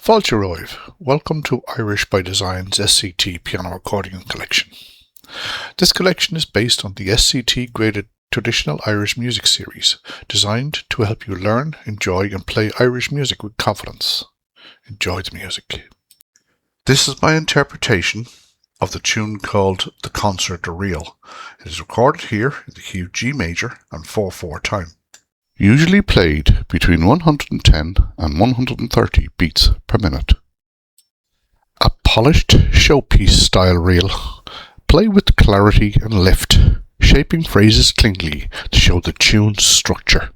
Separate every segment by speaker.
Speaker 1: Fáilte welcome to Irish by Design's SCT piano accordion collection. This collection is based on the SCT graded Traditional Irish Music series, designed to help you learn, enjoy and play Irish music with confidence. Enjoy the music. This is my interpretation of the tune called The Concert de Reel. It is recorded here in the key of G major and 4/4 time. Usually played between 110 and 130 beats per minute. A polished showpiece style reel. Play with clarity and lift, shaping phrases cleanly to show the tune's structure.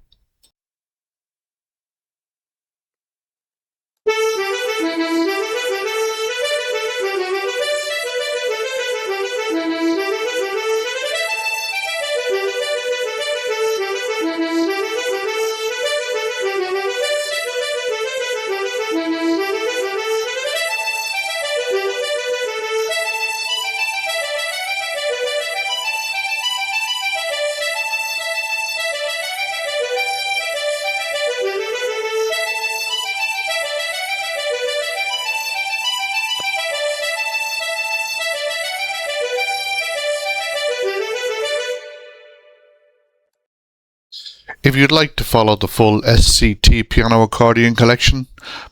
Speaker 1: If you'd like to follow the full SCT piano accordion collection,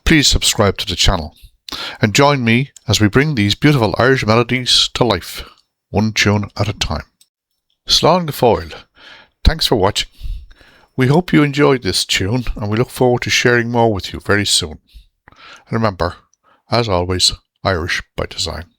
Speaker 1: please subscribe to the channel and join me as we bring these beautiful Irish melodies to life, one tune at a time. Slán go fóill. Thanks for watching. We hope you enjoyed this tune and we look forward to sharing more with you very soon. And remember, as always, Irish by design.